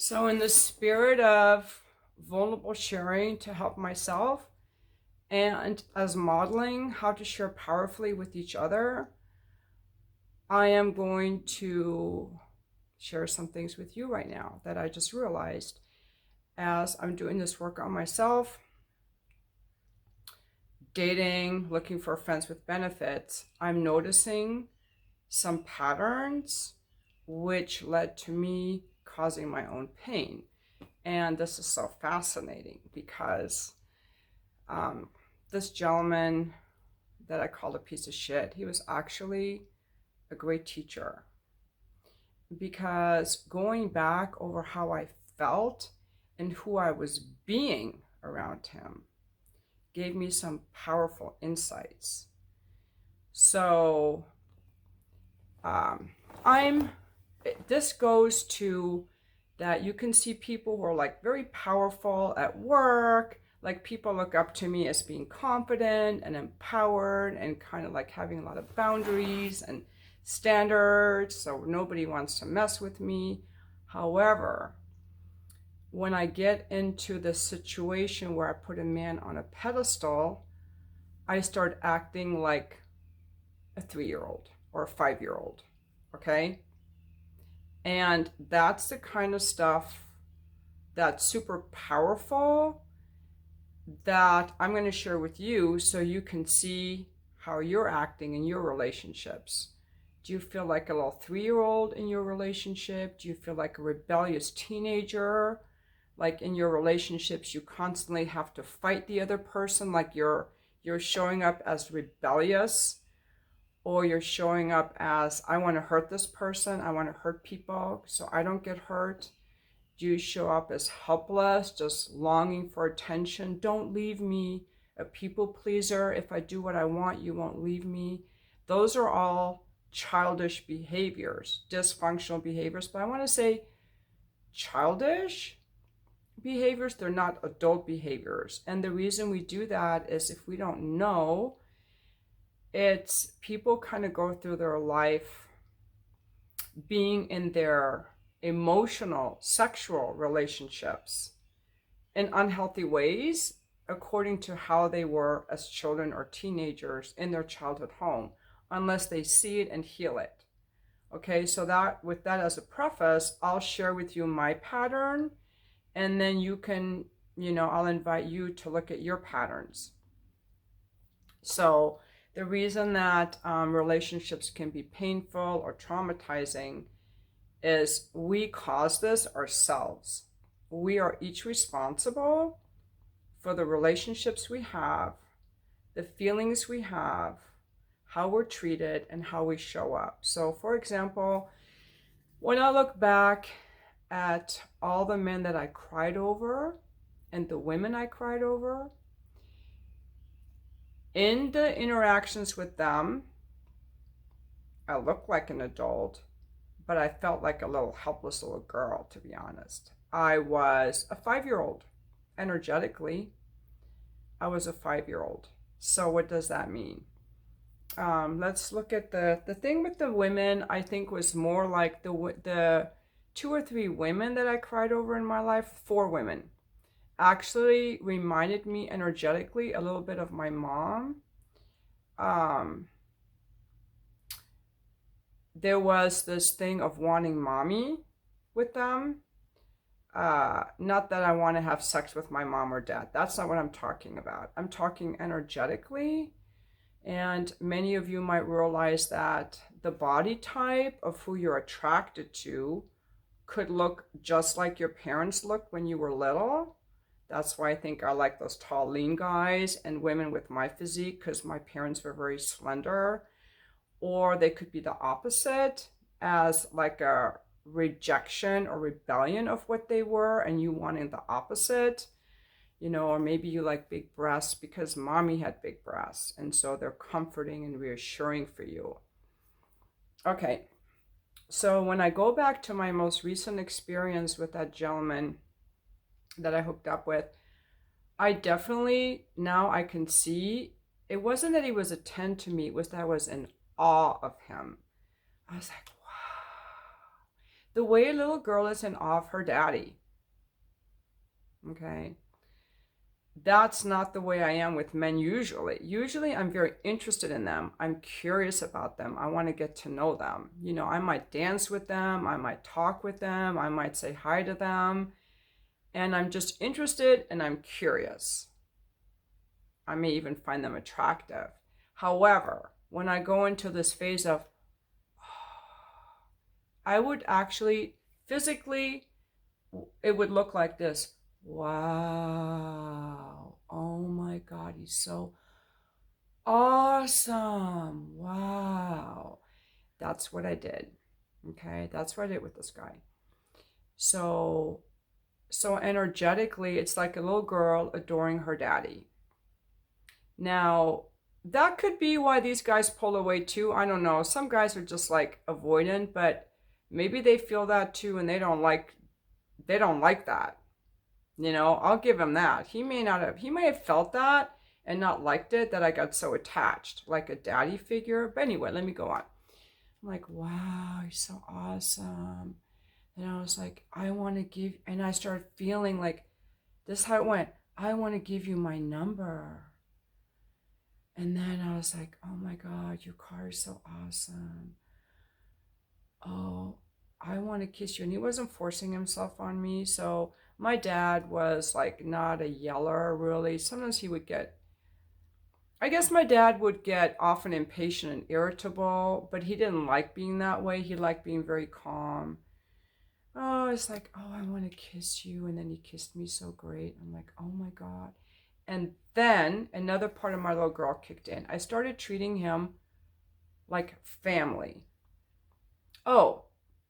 So, in the spirit of vulnerable sharing to help myself and as modeling how to share powerfully with each other, I am going to share some things with you right now that I just realized as I'm doing this work on myself, dating, looking for friends with benefits. I'm noticing some patterns which led to me causing my own pain. And this is so fascinating because this gentleman that I called a piece of shit, he was actually a great teacher. Because going back over how I felt and who I was being around him gave me some powerful insights. So I'm this goes to that you can see people who are like very powerful at work, like people look up to me as being confident and empowered and kind of like having a lot of boundaries and standards, so nobody wants to mess with me. However, when I get into the situation where I put a man on a pedestal, I start acting like a 3-year-old or a 5-year-old, okay? And that's the kind of stuff that's super powerful that I'm going to share with you so you can see how you're acting in your relationships. Do you feel like a little 3-year-old in your relationship? Do you feel like a rebellious teenager? Like in your relationships, you constantly have to fight the other person, like you're showing up as rebellious, or you're showing up as, I want to hurt this person, I want to hurt people so I don't get hurt. Do you show up as helpless, just longing for attention? Don't leave me, a people pleaser. If I do what I want, you won't leave me. Those are all childish behaviors, dysfunctional behaviors. But I want to say childish behaviors, they're not adult behaviors. And the reason we do that is if we don't know, it's people kind of go through their life being in their emotional, sexual relationships in unhealthy ways according to how they were as children or teenagers in their childhood home, unless they see it and heal it. Okay, so that with that as a preface, I'll share with you my pattern, and then you can, I'll invite you to look at your patterns. So the reason that relationships can be painful or traumatizing is we cause this ourselves. We are each responsible for the relationships we have, the feelings we have, how we're treated, and how we show up. So, for example, when I look back at all the men that I cried over and the women I cried over, in the interactions with them, I looked like an adult, but I felt like a little helpless little girl, to be honest. I was a 5-year-old. Energetically, I was a 5-year-old. So what does that mean? Let's look at the thing with the women. I think was more like the 2 or 3 women that I cried over in my life. 4 women actually reminded me energetically a little bit of my mom. There was this thing of wanting mommy with them. Not that I want to have sex with my mom or dad. That's not what I'm talking about. I'm talking energetically. And many of you might realize that the body type of who you're attracted to could look just like your parents looked when you were little. That's why I think I like those tall, lean guys and women with my physique, because my parents were very slender. Or they could be the opposite, as like a rejection or rebellion of what they were, and you wanting the opposite. Or maybe you like big breasts because mommy had big breasts, and so they're comforting and reassuring for you. Okay, so when I go back to my most recent experience with that gentleman that I hooked up with, I definitely, now I can see, it wasn't that he was a 10 to me, it was that I was in awe of him. I was like, wow. the way a little girl is in awe of her daddy. Okay. That's not the way I am with men usually. Usually I'm very interested in them. I'm curious about them. I want to get to know them. You know, I might dance with them. I might talk with them. I might say hi to them. And I'm just interested and I'm curious. I may even find them attractive. However, when I go into this phase of, I would actually physically, it would look like this. Wow. Oh my God, he's so awesome. Wow. That's what I did. Okay, that's what I did with this guy. So, so energetically, it's like a little girl adoring her daddy. Now, that could be why these guys pull away too. I don't know. Some guys are just like avoidant, but maybe they feel that too and they don't like that. You know, I'll give him that. He may have felt that and not liked it that I got so attached, like a daddy figure. But anyway, let me go on. I'm like, wow, you're so awesome. And I was like, I want to give, and I started feeling like this is how it went. I want to give you my number. And then I was like, oh my God, your car is so awesome. Oh, I want to kiss you. And he wasn't forcing himself on me. So my dad was like not a yeller really. Sometimes he would get, I guess my dad would get often impatient and irritable, but he didn't like being that way. He liked being very calm. Oh, it's like, oh, I want to kiss you. And then he kissed me so great. I'm like, oh my God. And then another part of my little girl kicked in. I started treating him like family. Oh,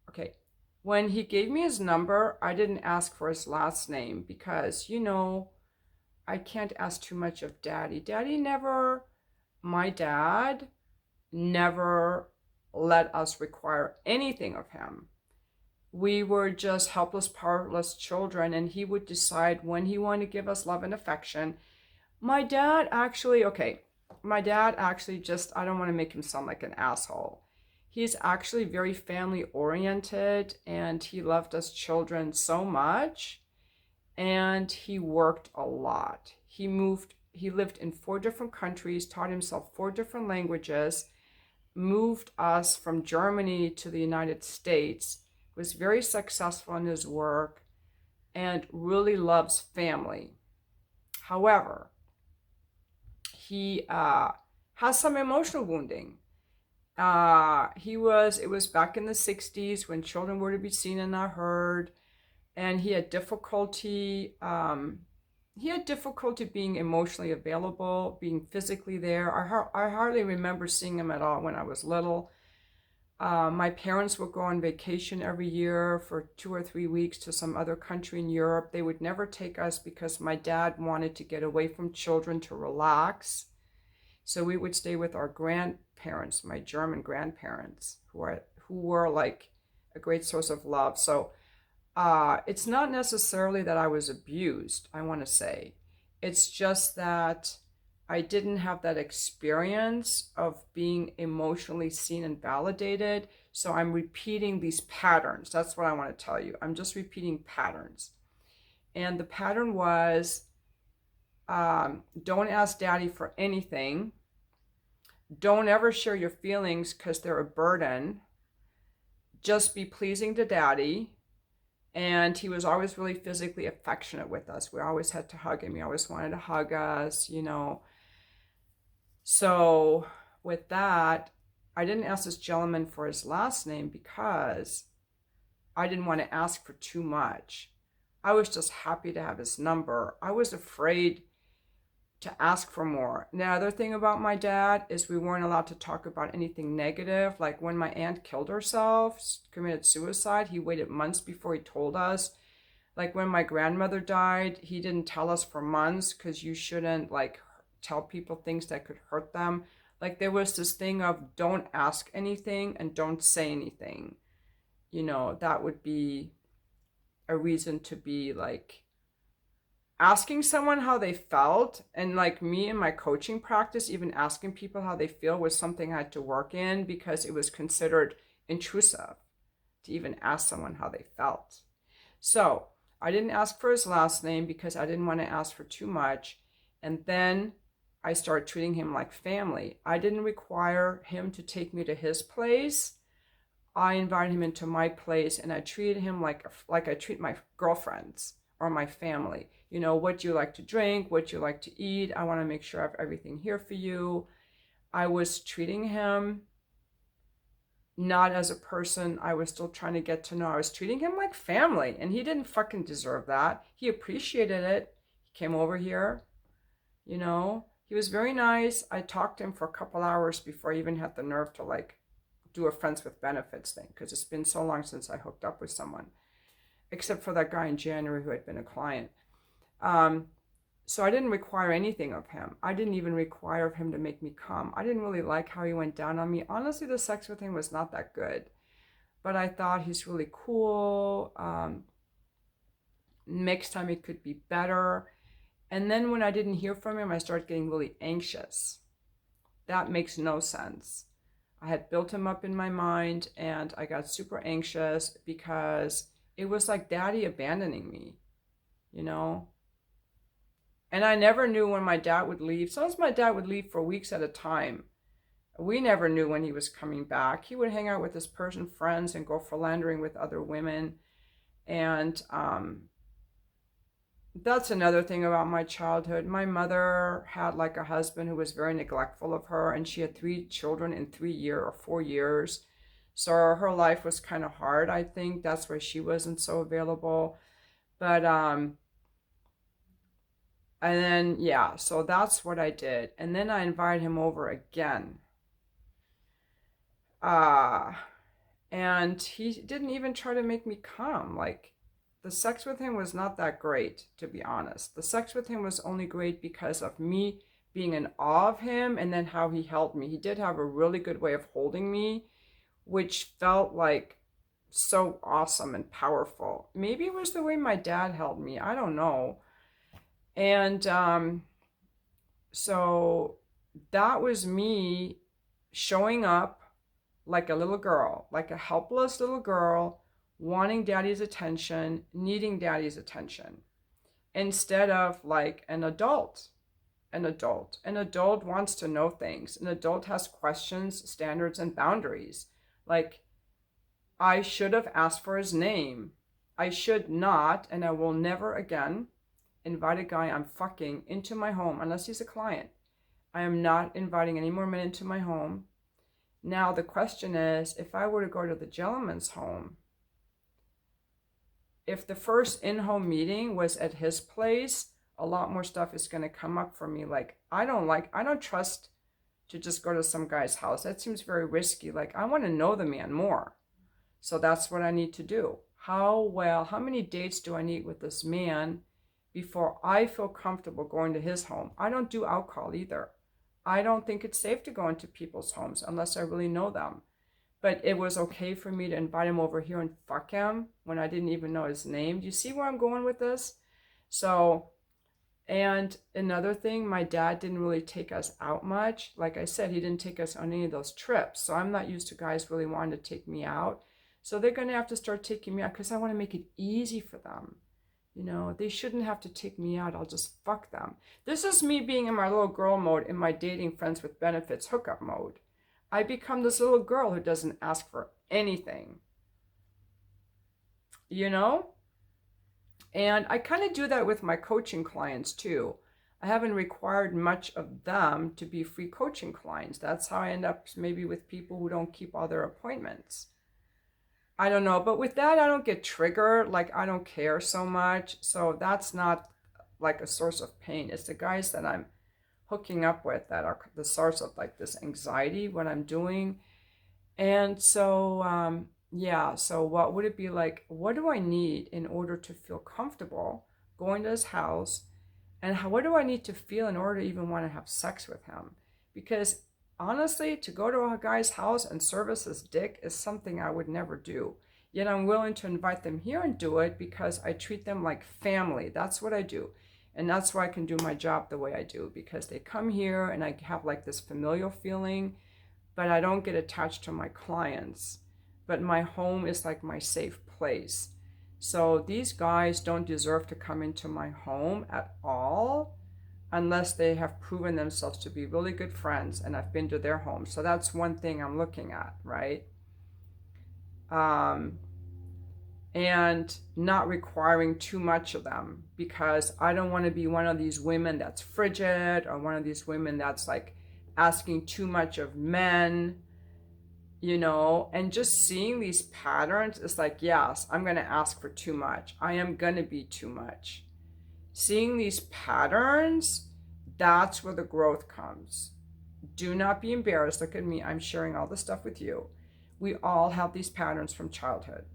okay. When he gave me his number, I didn't ask for his last name because, you know, I can't ask too much of daddy. My dad never let us require anything of him. We were just helpless, powerless children, and he would decide when he wanted to give us love and affection. My dad actually, just, I don't want to make him sound like an asshole. He's actually very family oriented and he loved us children so much. And he worked a lot. He lived in 4 different countries, taught himself 4 different languages, moved us from Germany to the United States, was very successful in his work, and really loves family. However, he has some emotional wounding. It was back in the 60s when children were to be seen and not heard, and he had difficulty being emotionally available, being physically there. I hardly remember seeing him at all when I was little. My parents would go on vacation every year for 2 or 3 weeks to some other country in Europe. They would never take us because my dad wanted to get away from children to relax. So we would stay with our grandparents, my German grandparents, who were like a great source of love. So it's not necessarily that I was abused, I want to say. It's just that I didn't have that experience of being emotionally seen and validated. So I'm repeating these patterns. That's what I want to tell you. I'm just repeating patterns. And the pattern was, don't ask daddy for anything. Don't ever share your feelings because they're a burden. Just be pleasing to daddy. And he was always really physically affectionate with us. We always had to hug him. He always wanted to hug us, you know. So with that, I didn't ask this gentleman for his last name because I didn't want to ask for too much. I was just happy to have his number. I was afraid to ask for more. The other thing about my dad is we weren't allowed to talk about anything negative. Like when my aunt killed herself, committed suicide, he waited months before he told us. Like when my grandmother died, he didn't tell us for months because you shouldn't like tell people things that could hurt them. Like there was this thing of don't ask anything and don't say anything. You know, that would be a reason to be like asking someone how they felt. And like me in my coaching practice, even asking people how they feel was something I had to work in because it was considered intrusive. to even ask someone how they felt. So I didn't ask for his last name because I didn't want to ask for too much. And then I started treating him like family. I didn't require him to take me to his place. I invited him into my place, and I treated him like I treat my girlfriends or my family. You know, what do you like to drink? What do you like to eat? I want to make sure I have everything here for you. I was treating him not as a person I was still trying to get to know. I was treating him like family, and he didn't fucking deserve that. He appreciated it. He came over here, you know. He was very nice. I talked to him for a couple hours before I even had the nerve to like do a friends with benefits thing, because it's been so long since I hooked up with someone, except for that guy in January who had been a client. So I didn't require anything of him. I didn't even require of him to make me come. I didn't really like how he went down on me. Honestly, the sex with him was not that good. But I thought he's really cool. Next time it could be better. And then when I didn't hear from him, I started getting really anxious. That makes no sense. I had built him up in my mind, and I got super anxious because it was like daddy abandoning me, you know? And I never knew when my dad would leave. Sometimes my dad would leave for weeks at a time. We never knew when he was coming back. He would hang out with his Persian friends and go philandering with other women. And that's another thing about my childhood. My mother had like a husband who was very neglectful of her, and she had 3 children in 4 years. So her life was kind of hard, I think. That's why she wasn't so available. But and then, yeah, so that's what I did. And then I invited him over again. And he didn't even try to make me come. Like, the sex with him was not that great, to be honest. The sex with him was only great because of me being in awe of him, and then how he held me. He did have a really good way of holding me, which felt like so awesome and powerful. Maybe it was the way my dad held me. I don't know. And so that was me showing up like a little girl, like a helpless little girl, wanting daddy's attention, needing daddy's attention, instead of like an adult. An adult wants to know things. An adult has questions, standards, and boundaries. Like, I should have asked for his name. I should not, and I will never again invite a guy I'm fucking into my home unless he's a client. I am not inviting any more men into my home. Now the question is, if I were to go to the gentleman's home, if the first in-home meeting was at his place, a lot more stuff is going to come up for me. Like, I don't trust to just go to some guy's house. That seems very risky. Like, I want to know the man more. So that's what I need to do. How many dates do I need with this man before I feel comfortable going to his home? I don't do alcohol either. I don't think it's safe to go into people's homes unless I really know them. But it was okay for me to invite him over here and fuck him when I didn't even know his name. Do you see where I'm going with this? So, and another thing, my dad didn't really take us out much. Like I said, he didn't take us on any of those trips. So I'm not used to guys really wanting to take me out. So they're going to have to start taking me out because I want to make it easy for them. You know, they shouldn't have to take me out. I'll just fuck them. This is me being in my little girl mode, in my dating friends with benefits hookup mode. I become this little girl who doesn't ask for anything. You know? And I kind of do that with my coaching clients too. I haven't required much of them to be free coaching clients. That's how I end up maybe with people who don't keep all their appointments. I don't know, but with that, I don't get triggered. Like, I don't care so much. So that's not like a source of pain. It's the guys that I'm hooking up with that are the source of like this anxiety, what I'm doing. And so, yeah, so what would it be like? What do I need in order to feel comfortable going to his house? And what do I need to feel in order to even want to have sex with him? Because honestly, to go to a guy's house and service his dick is something I would never do. Yet I'm willing to invite them here and do it because I treat them like family. That's what I do. And that's why I can do my job the way I do, because they come here and I have like this familial feeling, but I don't get attached to my clients. but my home is like my safe place. So these guys don't deserve to come into my home at all unless they have proven themselves to be really good friends and I've been to their home. So that's one thing I'm looking at, right? And not requiring too much of them, because I don't want to be one of these women that's frigid, or one of these women that's like asking too much of men, and just seeing these patterns is like, yes, I'm going to ask for too much. I am going to be too much. Seeing these patterns, that's where the growth comes. Do not be embarrassed. Look at me. I'm sharing all this stuff with you. We all have these patterns from childhood.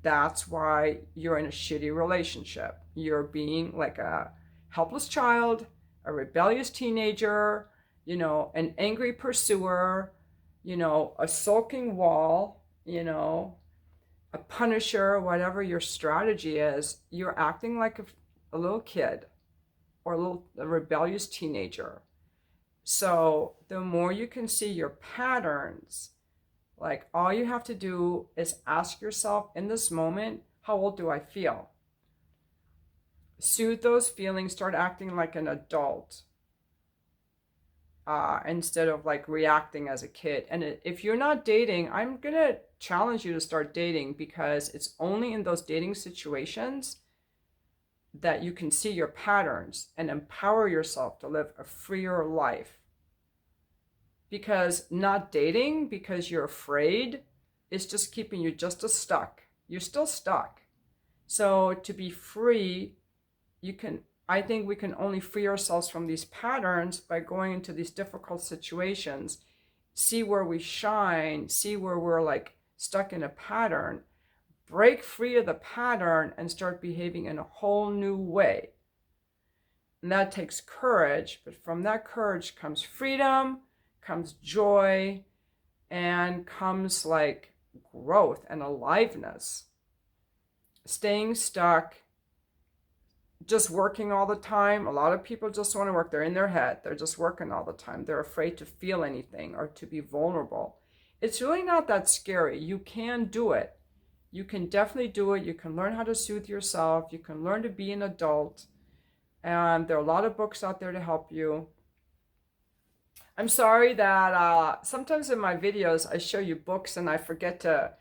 That's why you're in a shitty relationship. You're being like a helpless child, a rebellious teenager, an angry pursuer, a sulking wall, a punisher, whatever your strategy is. You're acting like a little kid or a rebellious teenager. So the more you can see your patterns, like all you have to do is ask yourself in this moment, how old do I feel? Soothe those feelings, start acting like an adult instead of like reacting as a kid. And if you're not dating, I'm going to challenge you to start dating, because it's only in those dating situations that you can see your patterns and empower yourself to live a freer life. Because not dating because you're afraid is just keeping you just as stuck. You're still stuck. So to be free, I think we can only free ourselves from these patterns by going into these difficult situations, see where we shine, see where we're like stuck in a pattern, break free of the pattern and start behaving in a whole new way. And that takes courage, but from that courage comes freedom, comes joy, and comes like growth and aliveness. Staying stuck, just working all the time. A lot of people just want to work. They're in their head. They're just working all the time. They're afraid to feel anything or to be vulnerable. It's really not that scary. You can do it. You can definitely do it. You can learn how to soothe yourself. You can learn to be an adult. And there are a lot of books out there to help you. I'm sorry that sometimes in my videos I show you books and I forget to,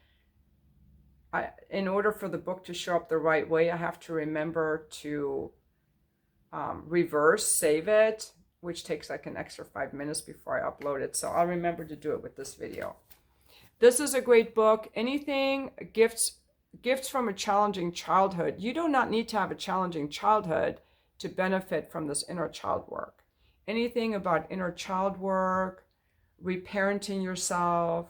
in order for the book to show up the right way, I have to remember to reverse save it, which takes like an extra 5 minutes before I upload it. So I'll remember to do it with this video. This is a great book. Anything, gifts from a challenging childhood. You do not need to have a challenging childhood to benefit from this inner child work. Anything about inner child work, reparenting yourself,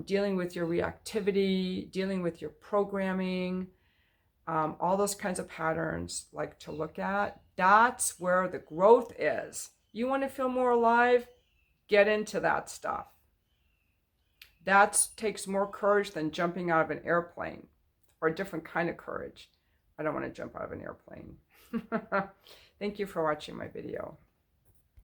dealing with your reactivity, dealing with your programming, all those kinds of patterns like to look at. That's where the growth is. You want to feel more alive? Get into that stuff. That takes more courage than jumping out of an airplane, or a different kind of courage. I don't want to jump out of an airplane. Thank you for watching my video.